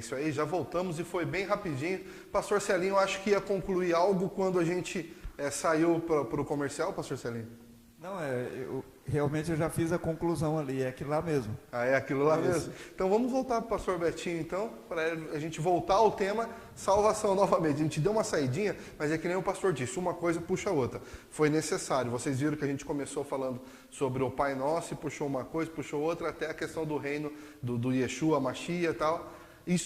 isso aí, já voltamos e foi bem rapidinho. Pastor Celinho, eu acho que ia concluir algo quando a gente saiu para o comercial, Pastor Celinho? Não, realmente eu já fiz a conclusão ali, é aquilo lá mesmo. Ah, é aquilo lá mesmo? Então vamos voltar para o Pastor Betinho, então, para a gente voltar ao tema salvação novamente. A gente deu uma saidinha, mas é que nem o pastor disse, uma coisa puxa a outra. Foi necessário. Vocês viram que a gente começou falando sobre o Pai Nosso, e puxou uma coisa, puxou outra, até a questão do reino do Yeshua, Mashiach e tal.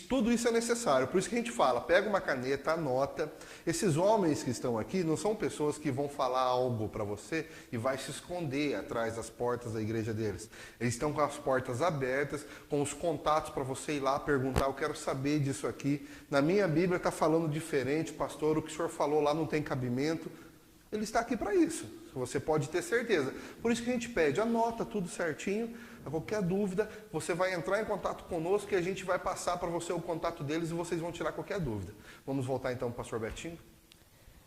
Tudo isso é necessário, por isso que a gente fala, pega uma caneta, anota. Esses homens que estão aqui não são pessoas que vão falar algo para você e vai se esconder atrás das portas da igreja deles. Eles estão com as portas abertas, com os contatos para você ir lá perguntar, eu quero saber disso aqui. Na minha Bíblia está falando diferente, pastor, o que o senhor falou lá não tem cabimento. Ele está aqui para isso, você pode ter certeza. Por isso que a gente pede, anota tudo certinho. Qualquer dúvida, você vai entrar em contato conosco e a gente vai passar para você o contato deles e vocês vão tirar qualquer dúvida. Vamos voltar então para o pastor Betinho?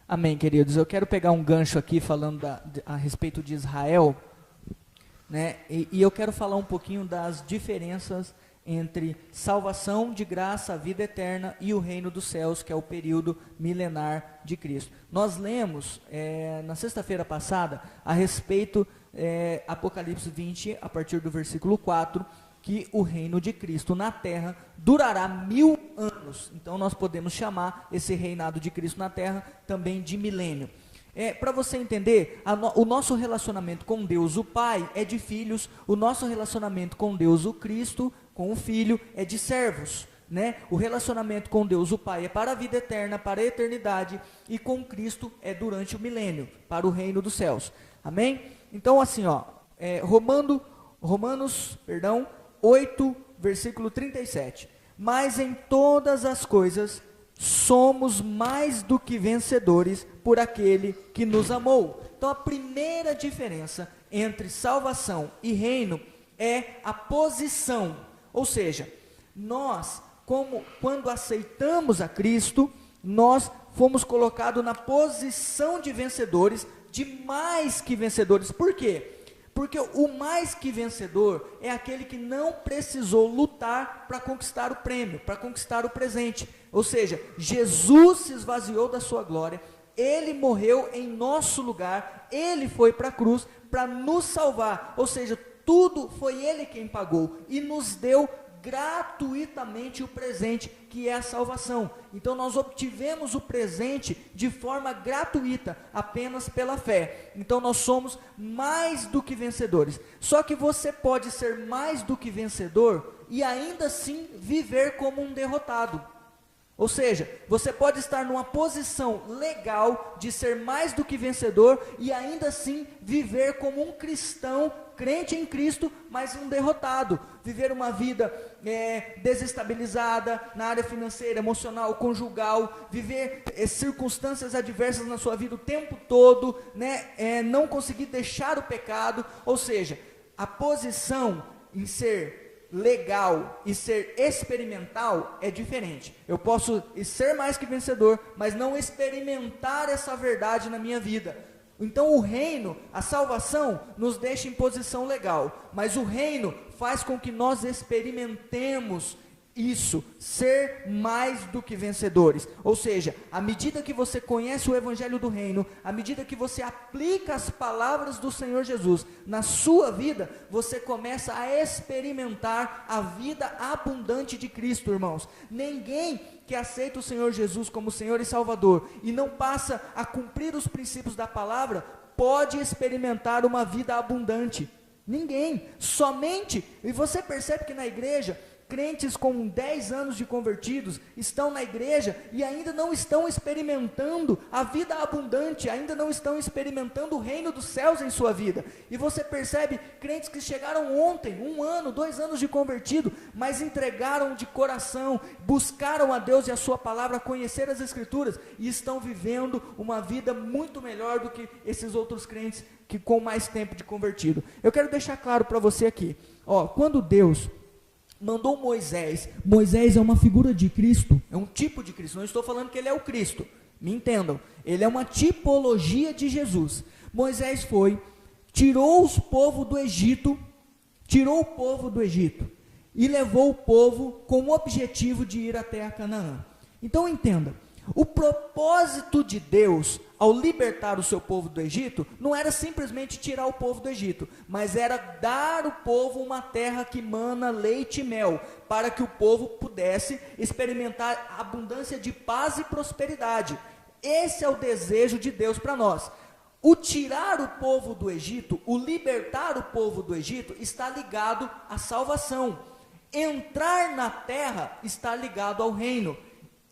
Amém, queridos. Eu quero pegar um gancho aqui falando a respeito de Israel, né? E eu quero falar um pouquinho das diferenças entre salvação de graça, a vida eterna e o reino dos céus, que é o período milenar de Cristo. Nós lemos na sexta-feira passada a respeito Apocalipse 20, a partir do versículo 4, que o reino de Cristo na terra durará 1000 anos. Então nós podemos chamar esse reinado de Cristo na terra também de milênio. Para você entender, o nosso relacionamento com Deus, o Pai, é de filhos, o nosso relacionamento com Deus, o Cristo, com o Filho, é de servos. Né? O relacionamento com Deus, o Pai, é para a vida eterna, para a eternidade, e com Cristo é durante o milênio, para o reino dos céus. Amém? Então assim, Romanos 8, versículo 37. Mas em todas as coisas somos mais do que vencedores por aquele que nos amou. Então a primeira diferença entre salvação e reino é a posição. Ou seja, nós, quando aceitamos a Cristo, nós fomos colocados na posição de vencedores, de mais que vencedores. Por quê? Porque o mais que vencedor é aquele que não precisou lutar para conquistar o prêmio, para conquistar o presente. Ou seja, Jesus se esvaziou da sua glória, Ele morreu em nosso lugar, Ele foi para a cruz para nos salvar. Ou seja, tudo foi Ele quem pagou e nos deu gratuitamente o presente, que é a salvação. Então nós obtivemos o presente de forma gratuita, apenas pela fé. Então nós somos mais do que vencedores. Só que você pode ser mais do que vencedor e ainda assim viver como um derrotado. Ou seja, você pode estar numa posição legal de ser mais do que vencedor e ainda assim viver como um cristão, crente em Cristo, mas um derrotado. Viver uma vida desestabilizada na área financeira, emocional, conjugal, viver circunstâncias adversas na sua vida o tempo todo, né? Não conseguir deixar o pecado. Ou seja, a posição em ser legal e ser experimental é diferente. Eu posso ser mais que vencedor, mas não experimentar essa verdade na minha vida. Então o reino, a salvação, nos deixa em posição legal, mas o reino faz com que nós experimentemos isso, ser mais do que vencedores. Ou seja, à medida que você conhece o evangelho do reino, à medida que você aplica as palavras do Senhor Jesus na sua vida, você começa a experimentar a vida abundante de Cristo, irmãos. Ninguém que aceita o Senhor Jesus como Senhor e Salvador e não passa a cumprir os princípios da palavra, pode experimentar uma vida abundante. Ninguém, somente, e você percebe que na igreja, crentes com 10 anos de convertidos estão na igreja e ainda não estão experimentando a vida abundante, ainda não estão experimentando o reino dos céus em sua vida. E você percebe crentes que chegaram ontem, 1 ano, 2 anos de convertido, mas entregaram de coração, buscaram a Deus e a sua palavra, conhecer as escrituras e estão vivendo uma vida muito melhor do que esses outros crentes que com mais tempo de convertido. Eu quero deixar claro para você aqui, quando Deus mandou Moisés é uma figura de Cristo, é um tipo de Cristo, não estou falando que ele é o Cristo, me entendam, ele é uma tipologia de Jesus. Moisés tirou o povo do Egito, e levou o povo com o objetivo de ir até a Canaã. Então entenda, o propósito de Deus ao libertar o seu povo do Egito, não era simplesmente tirar o povo do Egito, mas era dar ao povo uma terra que mana leite e mel, para que o povo pudesse experimentar a abundância de paz e prosperidade. Esse é o desejo de Deus para nós. O tirar o povo do Egito, o libertar o povo do Egito, está ligado à salvação. Entrar na terra está ligado ao reino.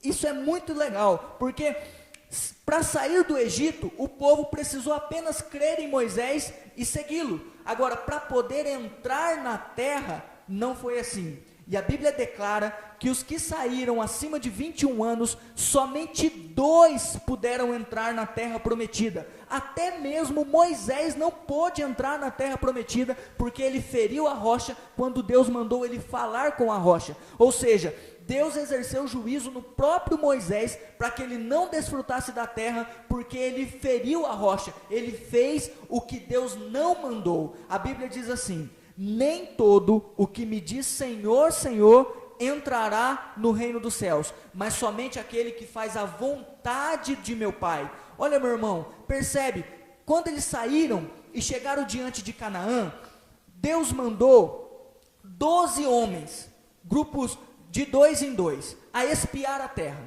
Isso é muito legal, porque para sair do Egito, o povo precisou apenas crer em Moisés e segui-lo. Agora, para poder entrar na terra, não foi assim. E a Bíblia declara que os que saíram acima de 21 anos, somente 2 puderam entrar na terra prometida. Até mesmo Moisés não pôde entrar na terra prometida, porque ele feriu a rocha quando Deus mandou ele falar com a rocha. Ou seja, Deus exerceu juízo no próprio Moisés, para que ele não desfrutasse da terra, porque ele feriu a rocha, ele fez o que Deus não mandou. A Bíblia diz assim: nem todo o que me diz Senhor, Senhor, entrará no reino dos céus, mas somente aquele que faz a vontade de meu Pai. Olha, meu irmão, percebe, quando eles saíram e chegaram diante de Canaã, Deus mandou 12 homens, grupos de 2 em 2, a espiar a terra.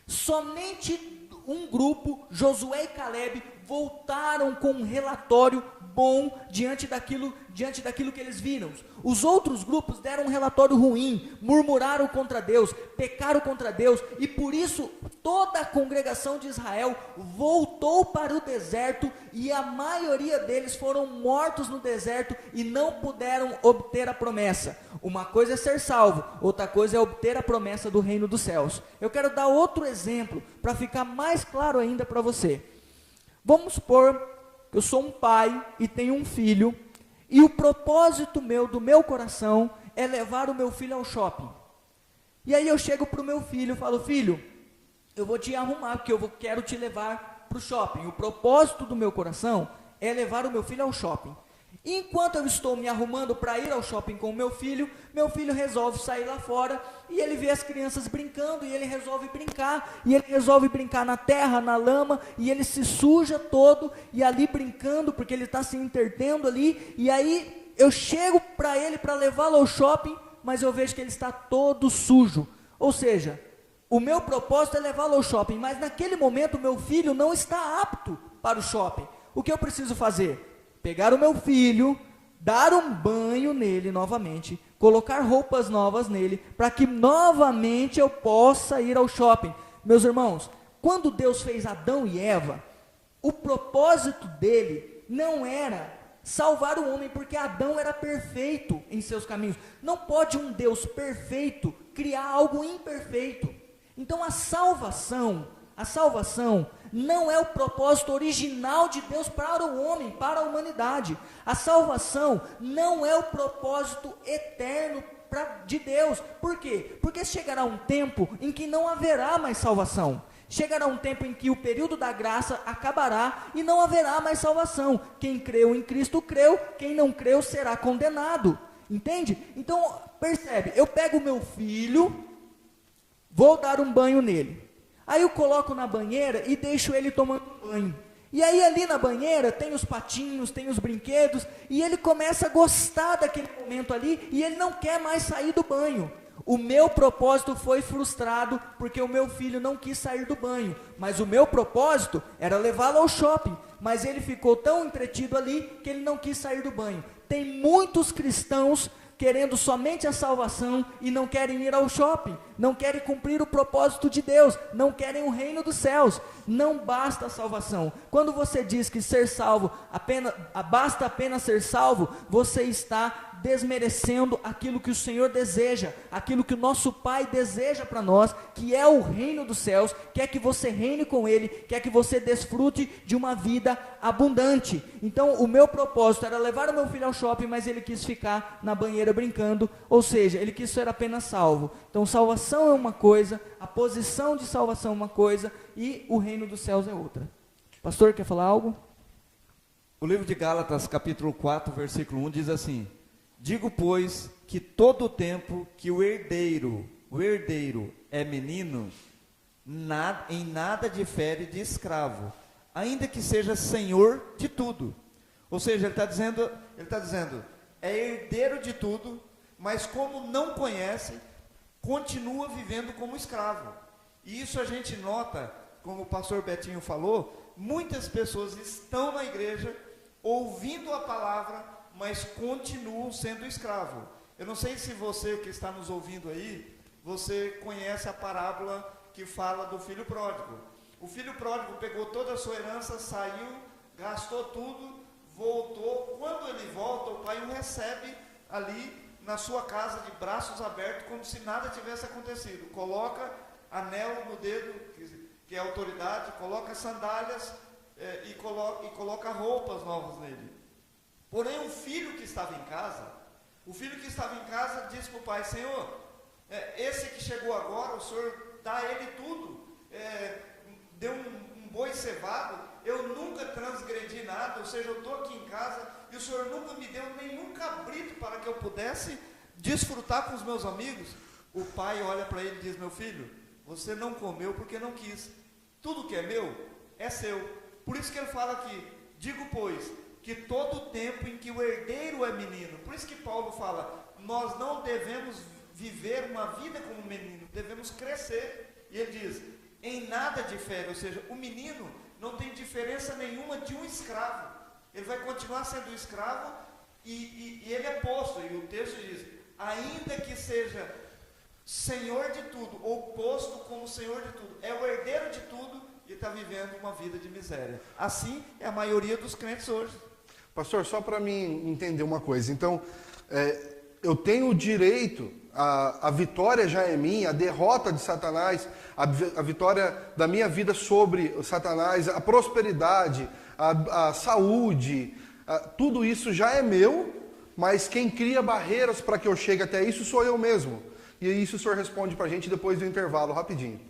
Somente um grupo, Josué e Caleb, voltaram com um relatório bom diante daquilo que eles viram. Os outros grupos deram um relatório ruim, murmuraram contra Deus, pecaram contra Deus, e por isso toda a congregação de Israel voltou para o deserto, e a maioria deles foram mortos no deserto e não puderam obter a promessa. Uma coisa é ser salvo, outra coisa é obter a promessa do reino dos céus. Eu quero dar outro exemplo para ficar mais claro ainda para você. Vamos supor que eu sou um pai e tenho um filho, e o propósito do meu coração é levar o meu filho ao shopping. E aí eu chego para o meu filho e falo: filho, eu vou te arrumar, porque eu quero te levar para o shopping. O propósito do meu coração é levar o meu filho ao shopping. Enquanto eu estou me arrumando para ir ao shopping com o meu filho resolve sair lá fora, e ele vê as crianças brincando, e ele resolve brincar na terra, na lama, e ele se suja todo, e ali brincando, porque ele está se entretendo ali, e aí eu chego para ele para levá-lo ao shopping, mas eu vejo que ele está todo sujo. Ou seja, o meu propósito é levá-lo ao shopping, mas naquele momento o meu filho não está apto para o shopping. O que eu preciso fazer? Pegar o meu filho, dar um banho nele novamente, colocar roupas novas nele, para que novamente eu possa ir ao shopping. Meus irmãos, quando Deus fez Adão e Eva, o propósito dele não era salvar o homem, porque Adão era perfeito em seus caminhos. Não pode um Deus perfeito criar algo imperfeito. Então a salvação não é o propósito original de Deus para o homem, para a humanidade. A salvação não é o propósito eterno de Deus. Por quê? Porque chegará um tempo em que não haverá mais salvação. Chegará um tempo em que o período da graça acabará e não haverá mais salvação. Quem creu em Cristo creu, quem não creu será condenado. Entende? Então, percebe, eu pego o meu filho, vou dar um banho nele. Aí eu coloco na banheira e deixo ele tomando banho. E aí ali na banheira tem os patinhos, tem os brinquedos, e ele começa a gostar daquele momento ali, e ele não quer mais sair do banho. O meu propósito foi frustrado, porque o meu filho não quis sair do banho, mas o meu propósito era levá-lo ao shopping, mas ele ficou tão entretido ali, que ele não quis sair do banho. Tem muitos cristãos querendo somente a salvação e não querem ir ao shopping, não querem cumprir o propósito de Deus, não querem o reino dos céus. Não basta a salvação. Quando você diz que ser salvo, basta apenas ser salvo, você está desmerecendo aquilo que o Senhor deseja, aquilo que o nosso Pai deseja para nós, que é o reino dos céus, quer que você reine com Ele, quer que você desfrute de uma vida abundante. Então o meu propósito era levar o meu filho ao shopping, mas ele quis ficar na banheira brincando, ou seja, ele quis ser apenas salvo. Então salvação é uma coisa, a posição de salvação é uma coisa, e o reino dos céus é outra. Pastor, quer falar algo? O livro de Gálatas, capítulo 4, versículo 1, diz assim: Digo, pois, que todo o tempo que o herdeiro é menino, em nada difere de escravo, ainda que seja senhor de tudo. Ou seja, ele está dizendo, é herdeiro de tudo, mas como não conhece, continua vivendo como escravo. E isso a gente nota, como o pastor Betinho falou, muitas pessoas estão na igreja, ouvindo a palavra, mas continuam sendo escravo. Eu não sei se você que está nos ouvindo aí, você conhece a parábola que fala do filho pródigo. O filho pródigo pegou toda a sua herança, saiu, gastou tudo, voltou. Quando ele volta, o pai o recebe ali na sua casa de braços abertos, como se nada tivesse acontecido. Coloca anel no dedo, que é autoridade, coloca sandálias e coloca roupas novas nele. Porém, o filho que estava em casa disse para o pai: Senhor, esse que chegou agora, o Senhor dá a ele tudo, deu um boi cevado, eu nunca transgredi nada, ou seja, eu estou aqui em casa e o Senhor nunca me deu nenhum cabrito para que eu pudesse desfrutar com os meus amigos. O pai olha para ele e diz: meu filho, você não comeu porque não quis, tudo que é meu é seu. Por isso que ele fala aqui: digo, pois, que todo o tempo em que o herdeiro é menino, por isso que Paulo fala, nós não devemos viver uma vida como menino, devemos crescer. E ele diz, em nada difere, ou seja, o menino não tem diferença nenhuma de um escravo, ele vai continuar sendo escravo e ele é posto, e o texto diz, ainda que seja senhor de tudo, ou posto como senhor de tudo, é o herdeiro de tudo e está vivendo uma vida de miséria. Assim é a maioria dos crentes hoje. Pastor, só para mim entender uma coisa, então, eu tenho o direito, a vitória já é minha, a derrota de Satanás, a vitória da minha vida sobre o Satanás, a prosperidade, a saúde, tudo isso já é meu, mas quem cria barreiras para que eu chegue até isso sou eu mesmo. E isso o senhor responde para a gente depois do intervalo, rapidinho.